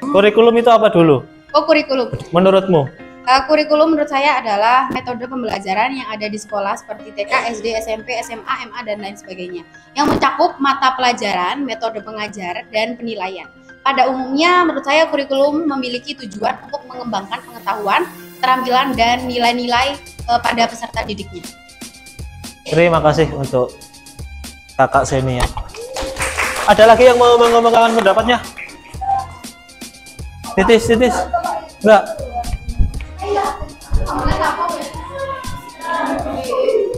Kurikulum itu apa dulu? Oh, kurikulum. Menurutmu? Kurikulum menurut saya adalah metode pembelajaran yang ada di sekolah seperti TK, SD, SMP, SMA, MA, dan lain sebagainya. Yang mencakup mata pelajaran, metode pengajar, dan penilaian. Pada umumnya menurut saya kurikulum memiliki tujuan untuk mengembangkan pengetahuan, keterampilan, dan nilai-nilai pada peserta didiknya. Terima kasih untuk kakak Seni ya. Ada lagi yang mau mengembangkan pendapatnya? Titis. Enggak.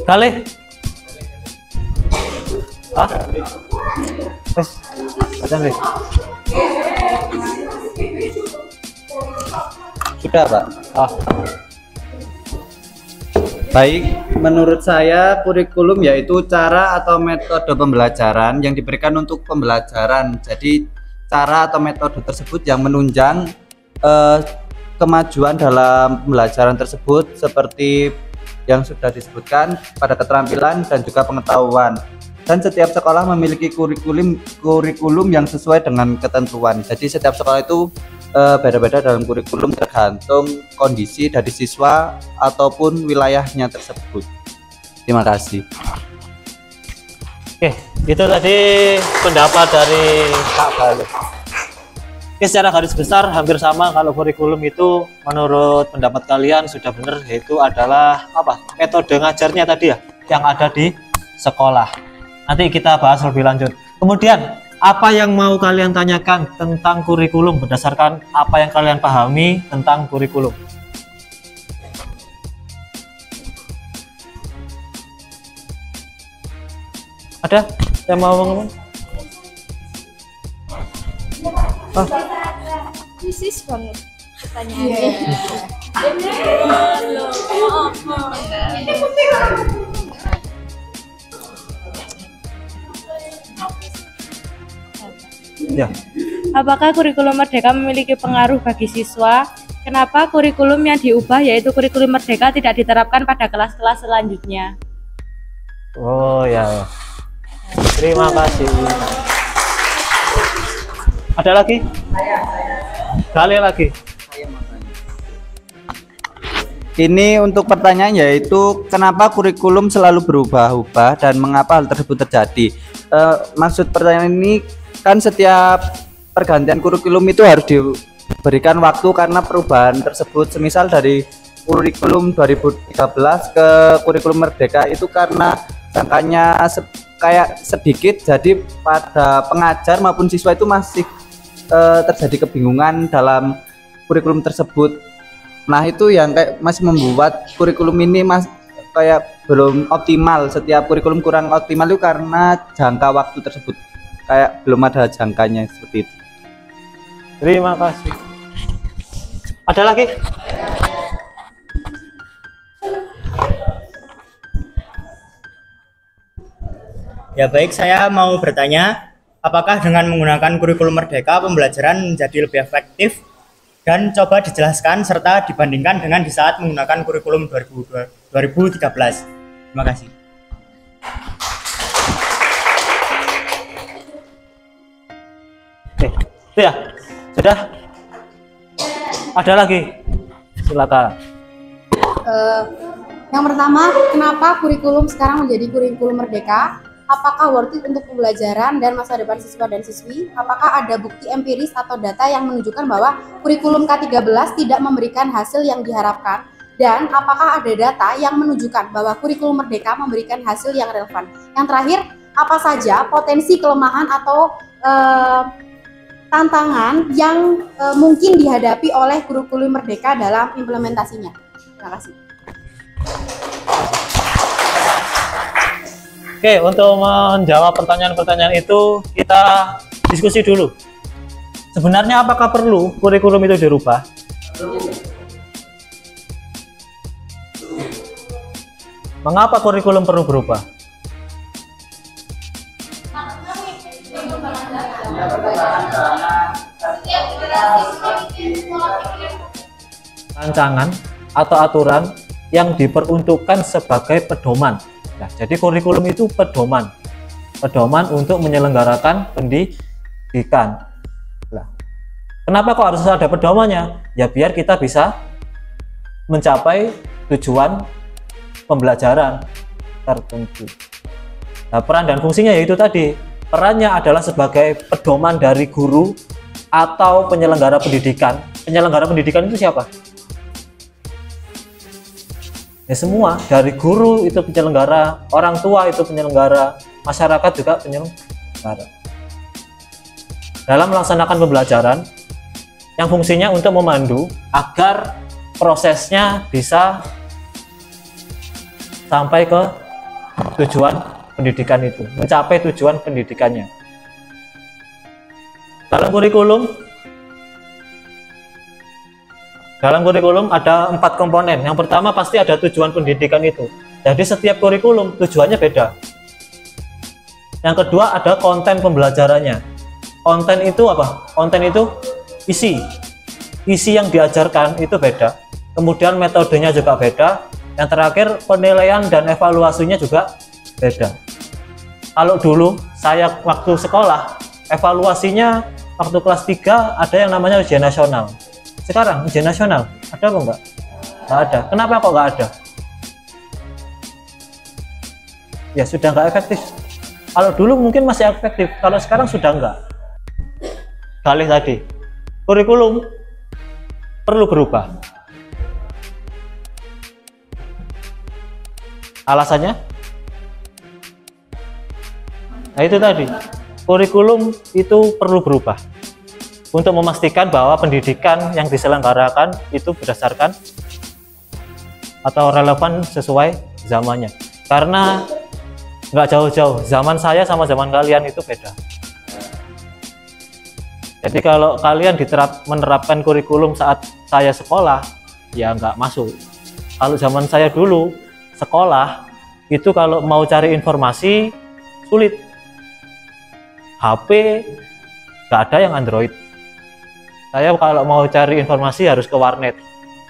Kali. Wes. Nih. Sudah, Pak. Baik, menurut saya kurikulum yaitu cara atau metode pembelajaran yang diberikan untuk pembelajaran. Jadi cara atau metode tersebut yang menunjang kemajuan dalam pembelajaran tersebut seperti yang sudah disebutkan pada keterampilan dan juga pengetahuan. Dan setiap sekolah memiliki kurikulum yang sesuai dengan ketentuan. Jadi setiap sekolah itu beda-beda dalam kurikulum tergantung kondisi dari siswa ataupun wilayahnya tersebut. Terima kasih. Oke, itu tadi pendapat dari Kak Balu. Oke, secara garis besar hampir sama kalau kurikulum itu menurut pendapat kalian sudah benar, yaitu adalah apa? Metode ngajarnya tadi ya, yang ada di sekolah. Nanti kita bahas lebih lanjut. Kemudian, apa yang mau kalian tanyakan tentang kurikulum berdasarkan apa yang kalian pahami tentang kurikulum? Ada yang mau ngomong? Krisis banget pertanyaannya. Ya. Apakah kurikulum Merdeka memiliki pengaruh bagi siswa? Kenapa kurikulum yang diubah yaitu kurikulum Merdeka tidak diterapkan pada kelas-kelas selanjutnya? Oh ya. Terima kasih. Ada lagi? Kalian lagi? Ini untuk pertanyaan yaitu kenapa kurikulum selalu berubah-ubah dan mengapa hal tersebut terjadi. Maksud pertanyaan ini kan setiap pergantian kurikulum itu harus diberikan waktu karena perubahan tersebut. Semisal dari kurikulum 2013 ke kurikulum Merdeka itu karena jangkanya kayak sedikit, jadi pada pengajar maupun siswa itu masih terjadi kebingungan dalam kurikulum tersebut. Nah itu yang kayak masih membuat kurikulum ini kayak belum optimal. Setiap kurikulum kurang optimal itu karena jangka waktu tersebut kayak belum ada jangkanya seperti itu. Terima kasih. Ada lagi? Ya baik, saya mau bertanya, apakah dengan menggunakan kurikulum Merdeka pembelajaran menjadi lebih efektif? Dan coba dijelaskan serta dibandingkan dengan di saat menggunakan kurikulum 2013. Terima kasih. Oke, itu ya. Sudah? Ada lagi? Silakan. Yang pertama, kenapa kurikulum sekarang menjadi kurikulum Merdeka? Apakah worth it untuk pembelajaran dan masa depan siswa dan siswi? Apakah ada bukti empiris atau data yang menunjukkan bahwa kurikulum K13 tidak memberikan hasil yang diharapkan? Dan apakah ada data yang menunjukkan bahwa kurikulum Merdeka memberikan hasil yang relevan? Yang terakhir, apa saja potensi kelemahan atau tantangan yang mungkin dihadapi oleh kurikulum Merdeka dalam implementasinya? Terima kasih. Oke, untuk menjawab pertanyaan-pertanyaan itu kita diskusi dulu. Sebenarnya apakah perlu kurikulum itu dirubah? Mengapa kurikulum perlu berubah? Rancangan atau aturan yang diperuntukkan sebagai pedoman. Nah, jadi kurikulum itu pedoman untuk menyelenggarakan pendidikan. Nah, Kenapa kok harus ada pedomannya? Ya biar kita bisa mencapai tujuan pembelajaran tertentu. Nah, peran dan fungsinya yaitu tadi, perannya adalah sebagai pedoman dari guru atau penyelenggara pendidikan. Penyelenggara pendidikan itu siapa? Ya semua, dari guru itu penyelenggara, orang tua itu penyelenggara, masyarakat juga penyelenggara. Dalam melaksanakan pembelajaran, yang fungsinya untuk memandu agar prosesnya bisa sampai ke tujuan pendidikan itu, mencapai tujuan pendidikannya. Dalam kurikulum ada 4 komponen. Yang pertama pasti ada tujuan pendidikan itu. Jadi setiap kurikulum tujuannya beda. Yang kedua ada konten pembelajarannya. Konten itu apa? Konten itu isi yang diajarkan itu beda, kemudian metodenya juga beda, yang terakhir penilaian dan evaluasinya juga beda. Kalau dulu saya waktu sekolah, evaluasinya waktu kelas 3 ada yang namanya ujian nasional. Sekarang ujian nasional ada apa enggak? Enggak ada. Kenapa kok enggak ada? Ya sudah enggak efektif. Kalau dulu mungkin masih efektif, kalau sekarang sudah enggak. Kali tadi kurikulum perlu berubah. Alasannya? Nah itu tadi, kurikulum itu perlu berubah untuk memastikan bahwa pendidikan yang diselenggarakan itu berdasarkan atau relevan sesuai zamannya. Karena nggak jauh-jauh, zaman saya sama zaman kalian itu beda. Jadi kalau kalian menerapkan kurikulum saat saya sekolah, ya nggak masuk. Kalau zaman saya dulu sekolah, itu kalau mau cari informasi sulit. HP nggak ada yang Android. Saya kalau mau cari informasi harus ke warnet.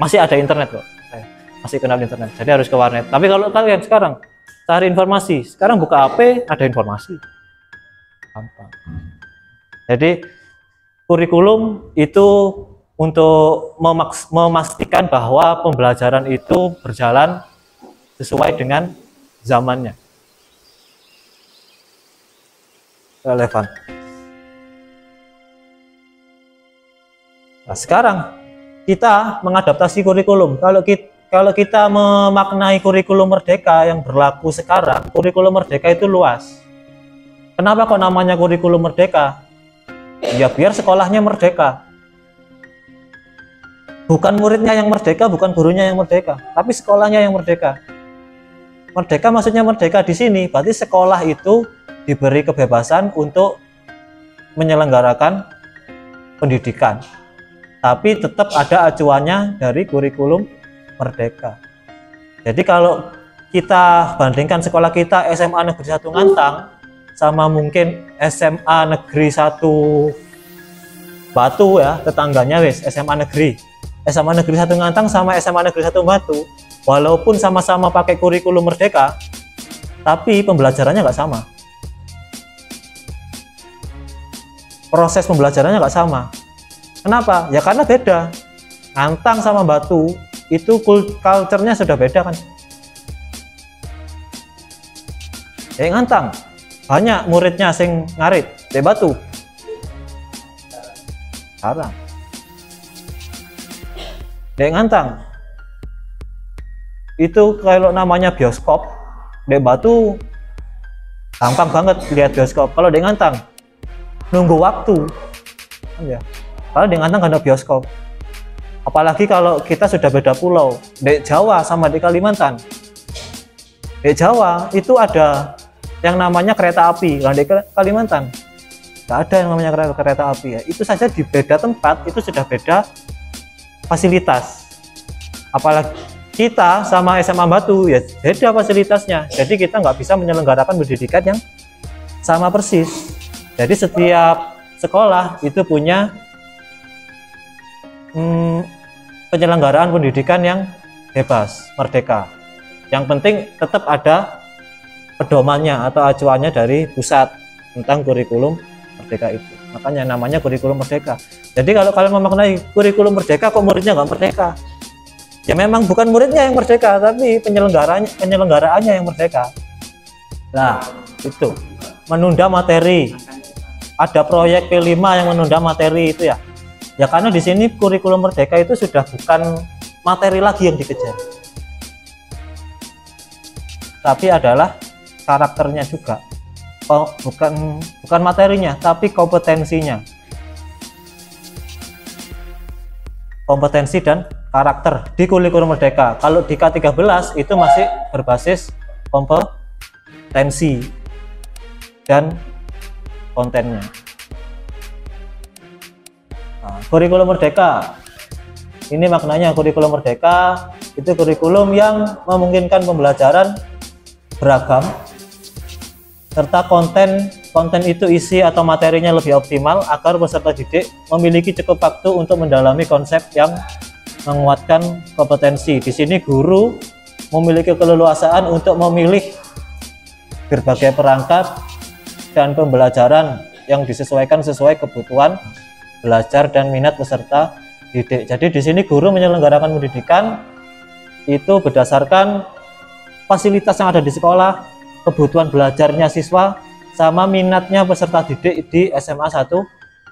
Masih ada internet kok. Saya masih kenal internet, jadi harus ke warnet. Tapi kalau kalian sekarang cari informasi, sekarang buka HP ada informasi. Gampang. Jadi kurikulum itu untuk memastikan bahwa pembelajaran itu berjalan sesuai dengan zamannya. Relevan. Nah, sekarang kita mengadaptasi kurikulum. Kalau kita memaknai kurikulum merdeka yang berlaku sekarang, kurikulum merdeka itu luas. Kenapa kok namanya kurikulum merdeka? Ya biar sekolahnya merdeka. Bukan muridnya yang merdeka, bukan gurunya yang merdeka, tapi sekolahnya yang merdeka. Merdeka maksudnya merdeka di sini, berarti sekolah itu diberi kebebasan untuk menyelenggarakan pendidikan. Tapi tetap ada acuannya dari kurikulum merdeka. Jadi kalau kita bandingkan sekolah kita SMA Negeri 1 Ngantang sama mungkin SMA Negeri 1 Batu ya, tetangganya wes SMA Negeri 1 Ngantang sama SMA Negeri 1 Batu, walaupun sama-sama pakai kurikulum merdeka, tapi pembelajarannya nggak sama. Proses pembelajarannya nggak sama. Kenapa? Ya karena beda. Ngantang sama Batu itu culture-nya sudah beda kan. Ngantang banyak muridnya sing ngarit, di Batu jarang. Di Ngantang itu kalau namanya bioskop, di Batu gampang banget lihat bioskop. Kalau di Ngantang nunggu waktu ya. Kalau di Ngantang nggak ada bioskop. Apalagi kalau kita sudah beda pulau, di Jawa sama di Kalimantan. Di Jawa itu ada yang namanya kereta api, kalau di Kalimantan nggak ada yang namanya kereta api ya. Itu saja di beda tempat itu sudah beda fasilitas. Apalagi kita sama SMA Batu ya beda fasilitasnya, jadi kita nggak bisa menyelenggarakan pendidikan yang sama persis. Jadi setiap sekolah itu punya penyelenggaraan pendidikan yang bebas, merdeka. Yang penting tetap ada pedomannya atau acuannya dari pusat tentang kurikulum merdeka itu. Makanya namanya kurikulum merdeka. Jadi kalau kalian memaknai kurikulum merdeka kok muridnya nggak merdeka, ya memang bukan muridnya yang merdeka, tapi penyelenggaraannya yang merdeka. Nah itu menunda materi, ada proyek P5 yang menunda materi itu ya. Ya karena di sini kurikulum merdeka itu sudah bukan materi lagi yang dikejar, tapi adalah karakternya juga. Bukan materinya, tapi kompetensinya. Kompetensi dan karakter di kurikulum merdeka. Kalau di K13 itu masih berbasis kompetensi dan kontennya. Nah, kurikulum merdeka ini maknanya, kurikulum merdeka itu kurikulum yang memungkinkan pembelajaran beragam, serta konten itu isi atau materinya lebih optimal agar peserta didik memiliki cukup waktu untuk mendalami konsep yang menguatkan kompetensi. Di sini guru memiliki keleluasaan untuk memilih berbagai perangkat dan pembelajaran yang disesuaikan sesuai kebutuhan belajar dan minat peserta didik. Jadi di sini guru menyelenggarakan pendidikan itu berdasarkan fasilitas yang ada di sekolah, kebutuhan belajarnya siswa, sama minatnya peserta didik di SMA 1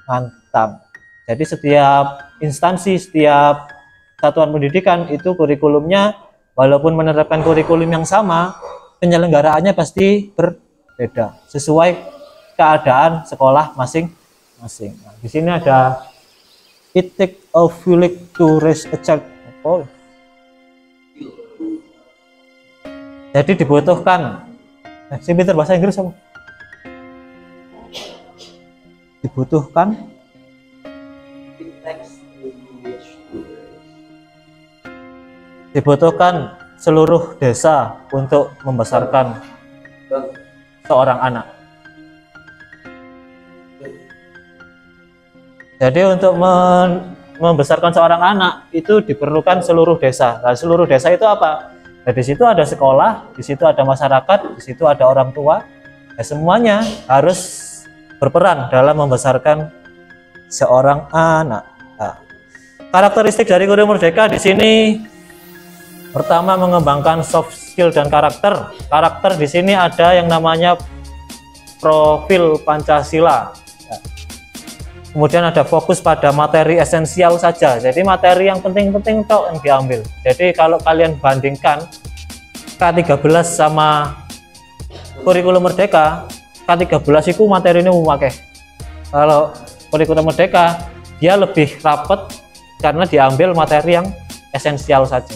Mantang. Jadi setiap instansi, setiap satuan pendidikan itu kurikulumnya walaupun menerapkan kurikulum yang sama, penyelenggaraannya pasti berbeda sesuai keadaan sekolah masing-masing. Nah, di sini ada it takes a village to raise a child. Jadi dibutuhkan, sing pinter bahasa Inggris apa? Dibutuhkan seluruh desa untuk membesarkan seorang anak. Jadi untuk membesarkan seorang anak itu diperlukan seluruh desa. Nah, seluruh desa itu apa? Nah, di situ ada sekolah, di situ ada masyarakat, di situ ada orang tua. Ya, semuanya harus berperan dalam membesarkan seorang anak. Nah, karakteristik dari kurikulum merdeka di sini pertama mengembangkan soft skill dan karakter. Karakter di sini ada yang namanya profil Pancasila. Kemudian ada fokus pada materi esensial saja. Jadi materi yang penting-penting tok yang diambil. Jadi kalau kalian bandingkan K13 sama kurikulum merdeka, K13 itu materi ini memakai. Kalau kurikulum merdeka dia lebih rapat karena diambil materi yang esensial saja.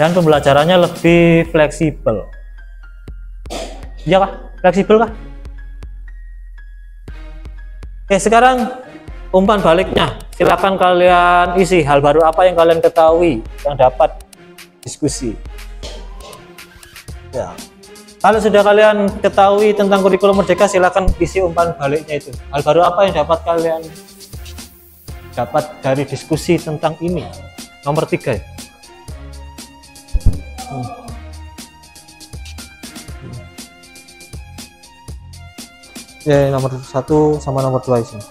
Dan pembelajarannya lebih fleksibel. Iya kah? Fleksibel kah? Oke, sekarang umpan baliknya. Silakan kalian isi hal baru apa yang kalian ketahui yang dapat diskusi. Ya. Kalau sudah kalian ketahui tentang kurikulum merdeka, silakan isi umpan baliknya itu. Hal baru apa yang dapat kalian dapat dari diskusi tentang ini? Nomor 3 ya. Ya, nomor 1 sama nomor 2 isinya.